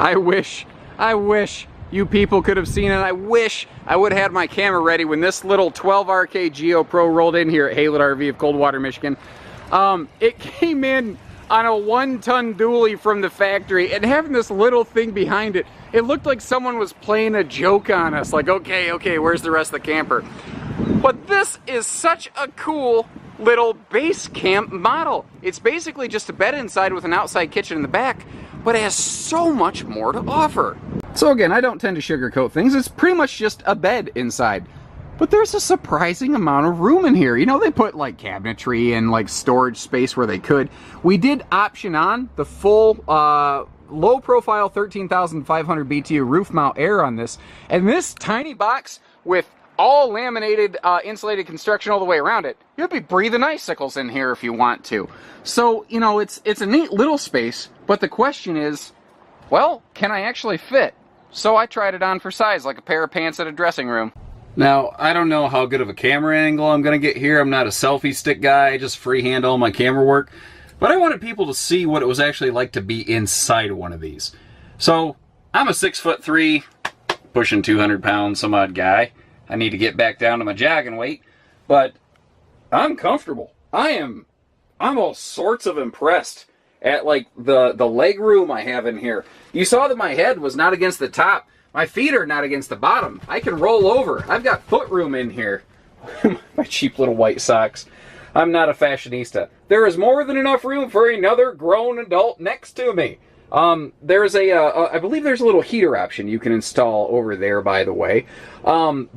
I wish you people could have seen it. I wish I would have had my camera ready when this little 12RK Geo Pro rolled in here at Haylett RV of Coldwater, Michigan. It came in on a 1-ton dually from the factory, and having this little thing behind it, it looked like someone was playing a joke on us. Like, okay, where's the rest of the camper? But this is such a cool little base camp model. It's basically just a bed inside with an outside kitchen in the back, but it has so much more to offer. So again, I don't tend to sugarcoat things. It's pretty much just a bed inside. But there's a surprising amount of room in here. You know, they put like cabinetry and like storage space where they could. We did option on the full low profile 13,500 BTU roof mount air on this. And this tiny box with all laminated insulated construction all the way around it, you'll be breathing icicles in here if you want to. So, you know, it's a neat little space, but the question is, well, can I actually fit? So I tried it on for size, like a pair of pants at a dressing room. Now, I don't know how good of a camera angle I'm going to get here. I'm not a selfie stick guy. I just freehand all my camera work. But I wanted people to see what it was actually like to be inside of one of these. So, I'm a 6'3", pushing 200 pounds some odd guy. I need to get back down to my jogging weight. But I'm comfortable. I'm all sorts of impressed at like the leg room I have in here. You saw that my head was not against the top. My feet are not against the bottom. I can roll over. I've got foot room in here. My cheap little white socks. I'm not a fashionista. There is more than enough room for another grown adult next to me. There's I believe there's a little heater option you can install over there, by the way. You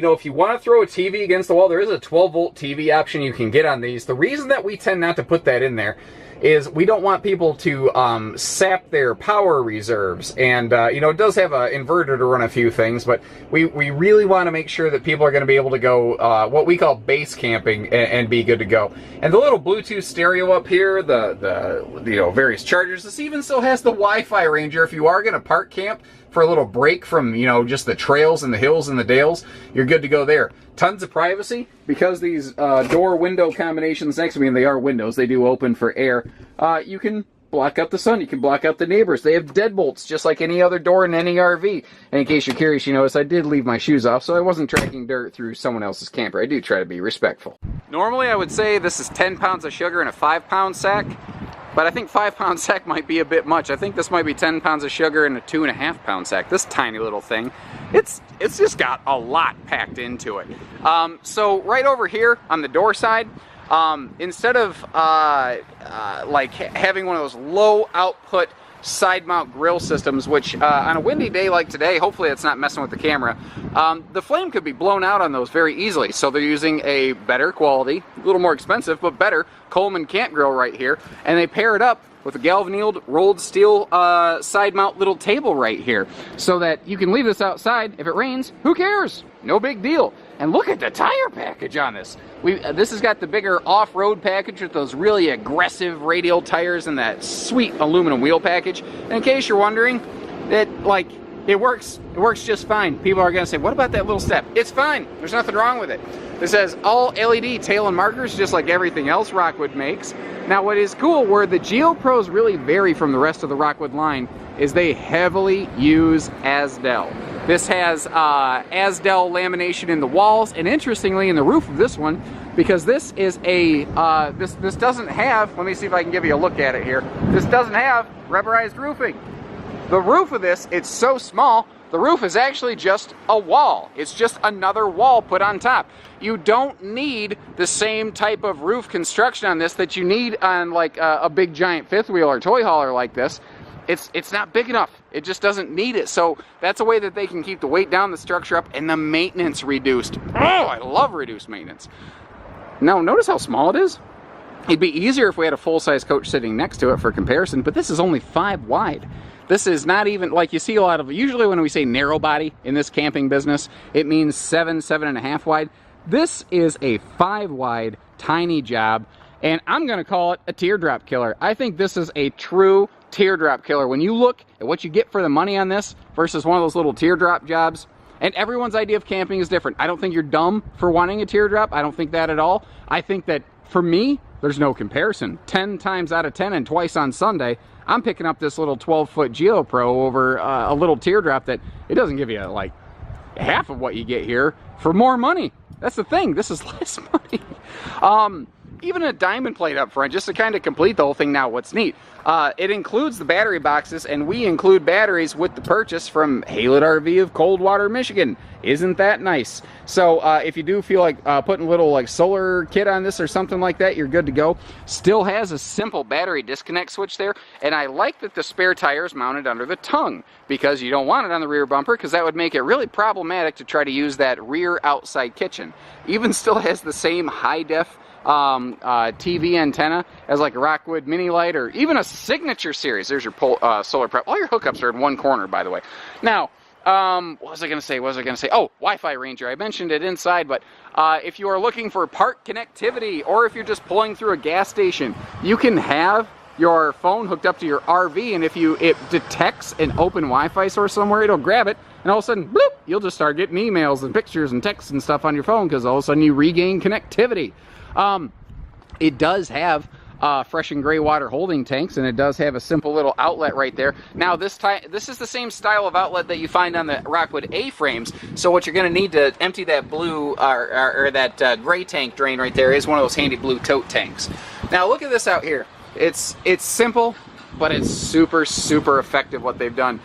know, if you want to throw a TV against the wall, there is a 12-volt TV option you can get on these. The reason that we tend not to put that in there is we don't want people to sap their power reserves. And, you know, it does have an inverter to run a few things, but we really want to make sure that people are going to be able to go what we call base camping and be good to go. And the little Bluetooth stereo up here, the you know, various chargers, this even still has the Wi-Fi ranger if you are going to park camp for a little break from, you know, just the trails and the hills and the dales, you're good to go there. Tons of privacy, because these door-window combinations next to me, and they are windows, they do open for air, you can block out the sun, you can block out the neighbors. They have deadbolts, just like any other door in any RV. And in case you're curious, you notice I did leave my shoes off, so I wasn't tracking dirt through someone else's camper. I do try to be respectful. Normally I would say this is 10 pounds of sugar in a 5-pound sack, but I think 5-pound sack might be a bit much. I think this might be 10 pounds of sugar in a 2.5-pound sack. This tiny little thing, it's just got a lot packed into it. So right over here on the door side, instead of like having one of those low output side mount grill systems, which on a windy day like today, hopefully it's not messing with the camera, the flame could be blown out on those very easily. So they're using a better quality, a little more expensive, but better Coleman camp grill right here, and they pair it up with a galvanized rolled steel side mount little table right here, so that you can leave this outside. If it rains, who cares? No big deal. And look at the tire package on this. This has got the bigger off-road package with those really aggressive radial tires and that sweet aluminum wheel package. And in case you're wondering, it works just fine. People are gonna say, what about that little step? It's fine, there's nothing wrong with it. This has all LED tail and markers, just like everything else Rockwood makes. Now what is cool, where the Geo Pros really vary from the rest of the Rockwood line, is they heavily use Asdel. This has Asdel lamination in the walls, and interestingly in the roof of this one, because this is a, this doesn't have, let me see if I can give you a look at it here, this doesn't have rubberized roofing. The roof of this, it's so small, the roof is actually just a wall. It's just another wall put on top. You don't need the same type of roof construction on this that you need on like a big giant fifth wheel or toy hauler like this. It's not big enough. It just doesn't need it. So that's a way that they can keep the weight down, the structure up, and the maintenance reduced. Oh, I love reduced maintenance. Now, notice how small it is? It'd be easier if we had a full-size coach sitting next to it for comparison, but this is only 5 wide. This is not even, like you see a lot of, usually when we say narrow body in this camping business, it means 7.5 wide. This is a 5 wide, tiny job, and I'm gonna call it a teardrop killer. I think this is a true teardrop killer. When you look at what you get for the money on this versus one of those little teardrop jobs, and everyone's idea of camping is different. I don't think you're dumb for wanting a teardrop. I don't think that at all. I think that for me, there's no comparison. 10 times out of 10 and twice on Sunday, I'm picking up this little 12-foot GeoPro over a little teardrop that it doesn't give you like half of what you get here for more money. That's the thing. This is less money. Even a diamond plate up front, just to kind of complete the whole thing. Now, what's neat, it includes the battery boxes, and we include batteries with the purchase from Haylett RV of Coldwater, Michigan. Isn't that nice? So if you do feel like putting a little like solar kit on this or something like that, you're good to go. Still has a simple battery disconnect switch there, and I like that the spare tire is mounted under the tongue, because you don't want it on the rear bumper, because that would make it really problematic to try to use that rear outside kitchen. Even still has the same high def TV antenna as like a Rockwood mini light, or even a Signature series. There's your solar prep. All your hookups are in one corner, by the way. Now, what was I going to say? Oh, Wi-Fi Ranger. I mentioned it inside, but if you are looking for park connectivity, or if you're just pulling through a gas station, you can have your phone hooked up to your RV, and if it detects an open Wi-Fi source somewhere, it'll grab it, and all of a sudden, bloop, you'll just start getting emails and pictures and texts and stuff on your phone, because all of a sudden you regain connectivity. It does have fresh and gray water holding tanks, and it does have a simple little outlet right there. Now this is the same style of outlet that you find on the Rockwood A-frames, so what you're going to need to empty that blue or that gray tank drain right there is one of those handy blue tote tanks. Now look at this out here. It's simple, but it's super effective what they've done.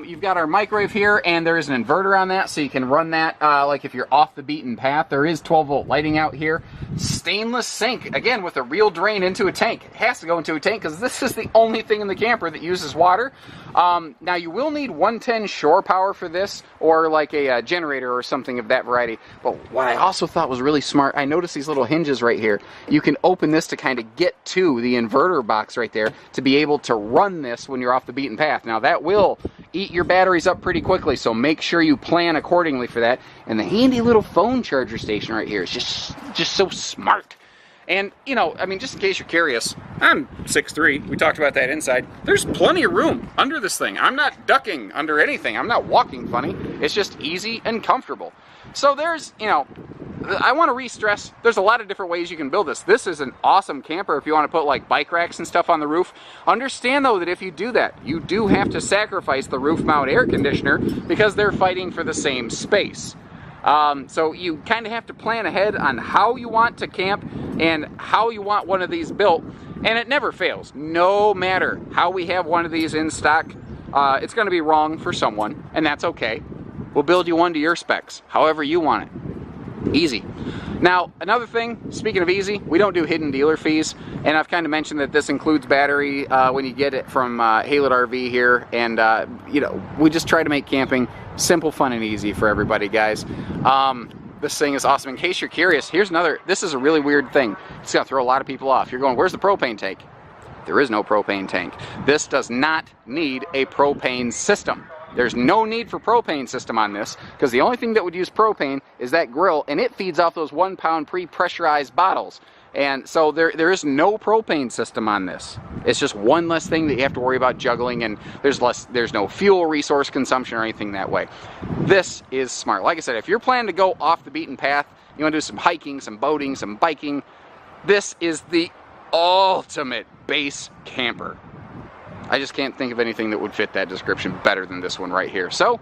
You've got our microwave here, and there is an inverter on that, so you can run that like if you're off the beaten path. There is 12-volt lighting out here. Stainless sink, again, with a real drain into a tank. It has to go into a tank because this is the only thing in the camper that uses water. Now, you will need 110 shore power for this, or like a generator or something of that variety. But what I also thought was really smart, I noticed these little hinges right here. You can open this to kind of get to the inverter box right there to be able to run this when you're off the beaten path. Now, that will eat your batteries up pretty quickly, so make sure you plan accordingly for that. And the handy little phone charger station right here is just so smart. And, you know, I mean, just in case you're curious, I'm 6'3". We talked about that inside. There's plenty of room under this thing. I'm not ducking under anything. I'm not walking funny. It's just easy and comfortable. So there's, you know, I want to re-stress, there's a lot of different ways you can build this. This is an awesome camper if you want to put like bike racks and stuff on the roof. Understand though that if you do that, you do have to sacrifice the roof mount air conditioner, because they're fighting for the same space. So you kind of have to plan ahead on how you want to camp and how you want one of these built, and it never fails. No matter how we have one of these in stock, it's going to be wrong for someone, and that's okay. We'll build you one to your specs, however you want it. Easy. Now, another thing, speaking of easy, we don't do hidden dealer fees, and I've kind of mentioned that this includes battery when you get it from Haylett RV here, and you know, we just try to make camping simple, fun, and easy for everybody, guys. This thing is awesome. In case you're curious, here's another, this is a really weird thing. It's gonna throw a lot of people off. You're going, where's the propane tank? There is no propane tank. This does not need a propane system. There's no need for propane system on this, because the only thing that would use propane is that grill, and it feeds off those 1-pound pre-pressurized bottles. And so there is no propane system on this. It's just one less thing that you have to worry about juggling, and there's no fuel resource consumption or anything that way. This is smart. Like I said, if you're planning to go off the beaten path, you want to do some hiking, some boating, some biking, this is the ultimate base camper. I just can't think of anything that would fit that description better than this one right here. So,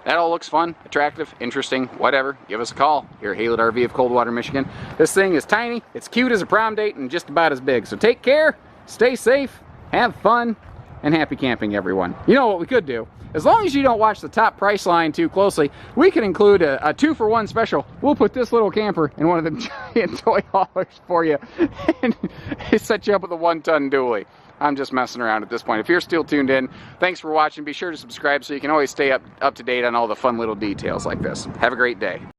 that all looks fun, attractive, interesting, whatever. Give us a call here at Haylett RV of Coldwater, Michigan. This thing is tiny, it's cute as a prom date, and just about as big. So take care, stay safe, have fun, and happy camping, everyone. You know what we could do? As long as you don't watch the top price line too closely, we can include a 2-for-1 special. We'll put this little camper in one of them giant toy haulers for you, and set you up with a 1-ton dually. I'm just messing around at this point. If you're still tuned in, thanks for watching. Be sure to subscribe so you can always stay up to date on all the fun little details like this. Have a great day.